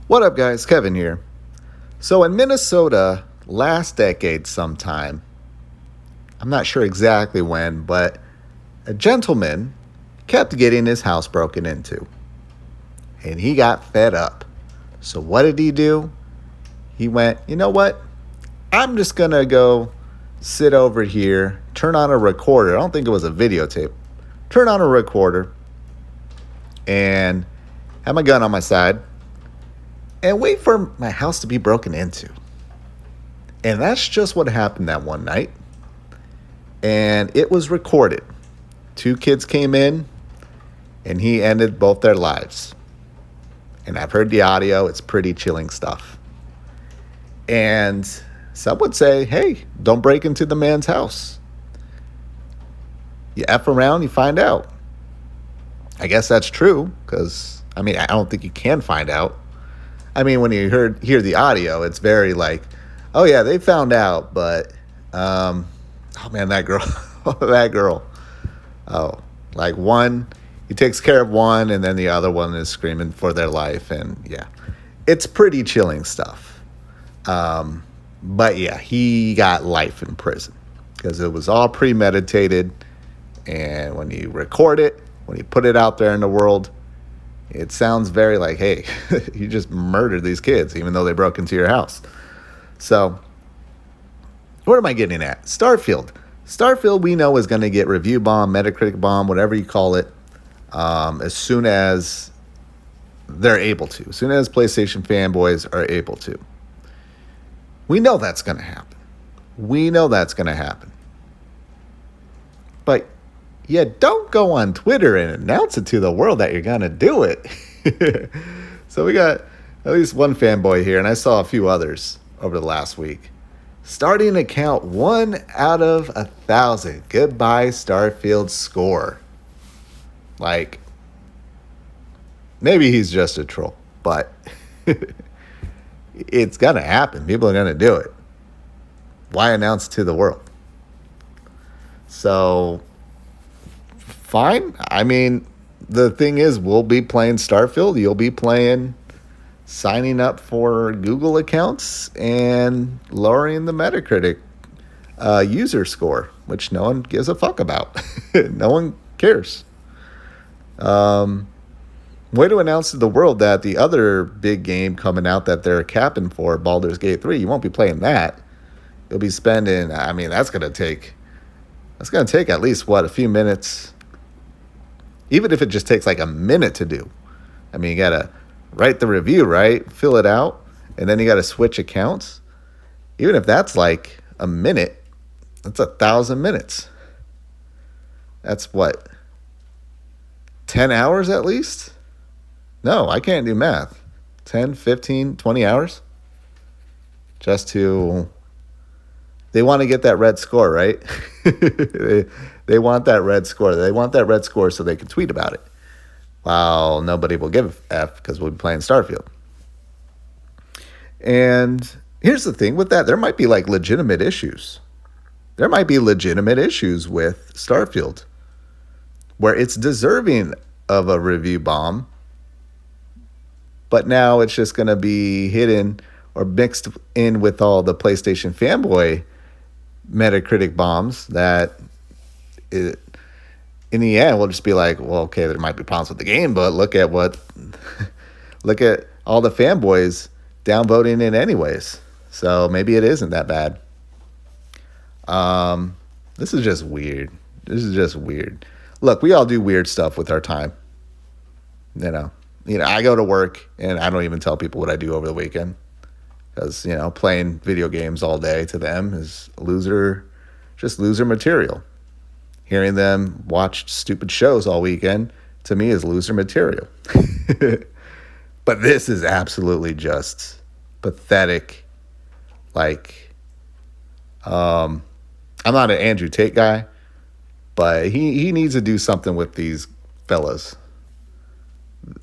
What up, guys? Kevin here. So, in Minnesota, last decade sometime, I'm not sure exactly when, but a gentleman kept getting his house broken into. And he got fed up. So, what did he do? He went, you know what? I'm just going to go sit over here, turn on a recorder. I don't think it was a videotape. Turn on a recorder and have my gun on my side and wait for my house to be broken into. And that's just what happened that one night. And it was recorded. Two kids came in, and he ended both their lives. And I've heard the audio. It's pretty chilling stuff. And some would say, hey, don't break into the man's house. You F around, you find out. I guess that's true, because, I don't think you can find out. When you hear the audio, it's very like, oh yeah, they found out, but oh man, that girl, that girl. Oh, like one, he takes care of one, and then the other one is screaming for their life, and yeah, it's pretty chilling stuff. But yeah, he got life in prison because it was all premeditated, and when you record it, when you put it out there in the world, it sounds very like, hey, you just murdered these kids, even though they broke into your house. So, what am I getting at? Starfield. Starfield, we know, is going to get review bomb, Metacritic bomb, whatever you call it, as soon as they're able to. As soon as PlayStation fanboys are able to. We know that's going to happen. But yeah, don't go on Twitter and announce it to the world that you're going to do it. So we got at least one fanboy here, and I saw a few others over the last week. Starting account 1 out of 1,000. Goodbye, Starfield score. Like, maybe he's just a troll, but it's going to happen. People are going to do it. Why announce to the world? So, fine. The thing is, we'll be playing Starfield. You'll be signing up for Google accounts and lowering the Metacritic user score, which no one gives a fuck about. No one cares. Way to announce to the world that the other big game coming out that they're capping for, Baldur's Gate 3, you won't be playing that. You'll be spending, that's going to take at least, a few minutes. Even if it just takes like a minute to do. You got to write the review, right? Fill it out. And then you got to switch accounts. Even if that's like a minute, that's 1,000 minutes. That's what? 10 hours at least? No, I can't do math. 10, 15, 20 hours? Just to... They want to get that red score, right? They want that red score. They want that red score so they can tweet about it. While nobody will give a F because we'll be playing Starfield. And here's the thing with that. There might be like legitimate issues. There might be legitimate issues with Starfield where it's deserving of a review bomb. But now it's just going to be hidden or mixed in with all the PlayStation fanboy Metacritic bombs that in the end we'll just be like, well, okay, there might be problems with the game, but look at all the fanboys downvoting it anyways. So maybe it isn't that bad. This is just weird. Look, we all do weird stuff with our time. I go to work and I don't even tell people what I do over the weekend. Because, playing video games all day to them is loser material. Hearing them watch stupid shows all weekend, to me, is loser material. But this is absolutely just pathetic. Like, I'm not an Andrew Tate guy, but he needs to do something with these fellas.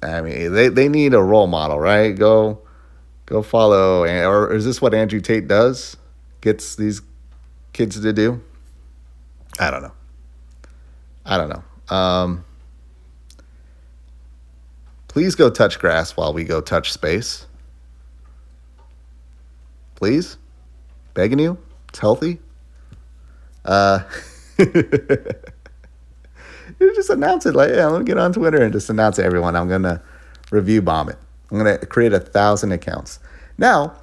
They need a role model, right? Go follow, or is this what Andrew Tate does? Gets these kids to do? I don't know. Please go touch grass while we go touch space. Please? Begging you? It's healthy. Uh, you just announce it like, yeah, let me get on Twitter and just announce it, everyone. I'm going to review bomb it. I'm going to create 1,000 accounts. Now,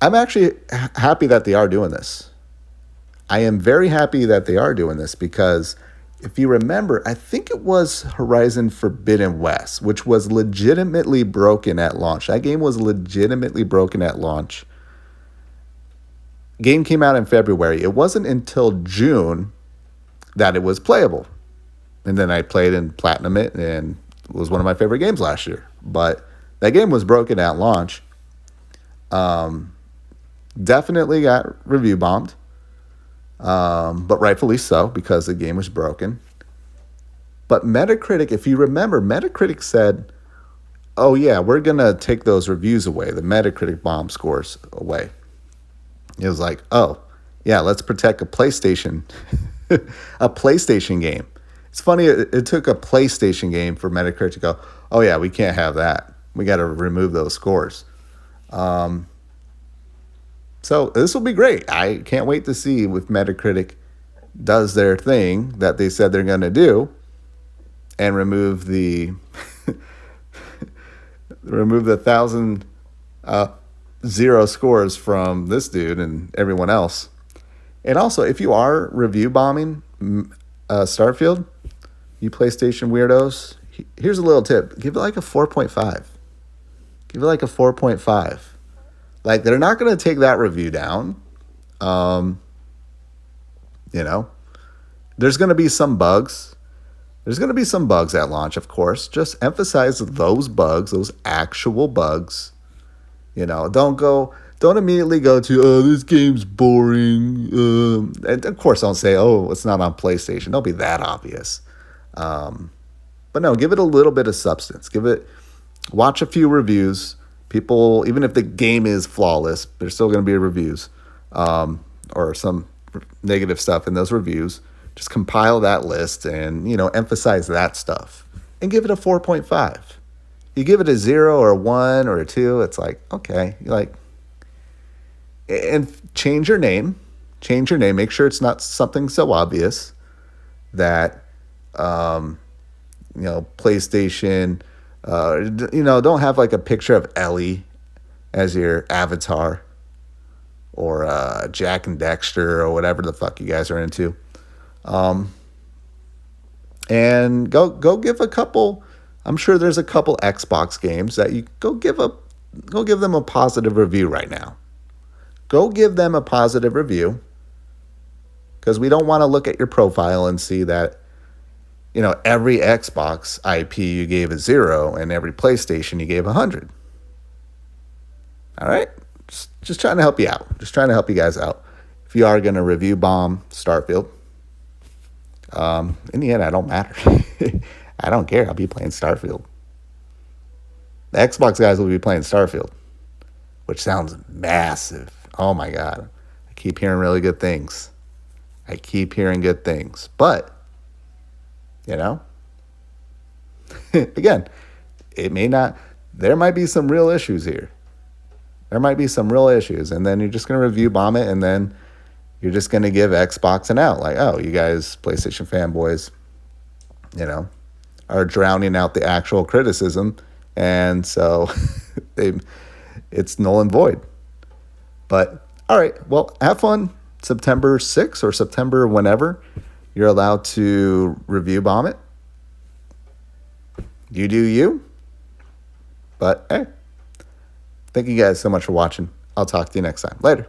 I'm actually happy that they are doing this. I am very happy that they are doing this because if you remember, I think it was Horizon Forbidden West, which was legitimately broken at launch. That game was legitimately broken at launch. Game came out in February. It wasn't until June that it was playable. And then I played and platinum it, and it was one of my favorite games last year. But that game was broken at launch. Definitely got review bombed. But rightfully so, because the game was broken. But Metacritic, if you remember, Metacritic said, oh yeah, we're going to take those reviews away, the Metacritic bomb scores away. It was like, oh, yeah, let's protect a PlayStation, a PlayStation game. It's funny, it took a PlayStation game for Metacritic to go, oh yeah, we can't have that. We got to remove those scores. So this will be great. I can't wait to see if Metacritic does their thing that they said they're going to do and remove the 1,000 zero scores from this dude and everyone else. And also, if you are review bombing Starfield, you PlayStation weirdos, here's a little tip. Give it like a 4.5. Give it like a 4.5. Like, they're not going to take that review down. There's going to be some bugs. There's going to be some bugs at launch, of course. Just emphasize those bugs, those actual bugs. Don't immediately go to, oh, this game's boring. And of course, don't say, oh, it's not on PlayStation. Don't be that obvious. But no, give it a little bit of substance. Watch a few reviews. People, even if the game is flawless, there's still going to be reviews or some negative stuff in those reviews. Just compile that list and, emphasize that stuff. And give it a 4.5. You give it a 0 or a 1 or a 2, it's like, okay. And change your name. Change your name. Make sure it's not something so obvious that, PlayStation, don't have like a picture of Ellie as your avatar or Jack and Dexter or whatever the fuck you guys are into. And go give a couple. I'm sure there's a couple Xbox games that you go give them a positive review right now. Go give them a positive review because we don't want to look at your profile and see that, every Xbox IP you gave a 0 and every PlayStation you gave 100. All right? Just trying to help you out. Just trying to help you guys out. If you are going to review bomb Starfield, in the end, I don't matter. I don't care. I'll be playing Starfield. The Xbox guys will be playing Starfield, which sounds massive. Oh my God. I keep hearing really good things. But, again, there might be some real issues here. And then you're just going to review bomb it, and then you're just going to give Xbox an out. Like, oh, you guys, PlayStation fanboys, are drowning out the actual criticism, and so it's null and void. But, all right, well, have fun September 6th or September whenever you're allowed to review bomb it. You do you. But, hey, thank you guys so much for watching. I'll talk to you next time. Later.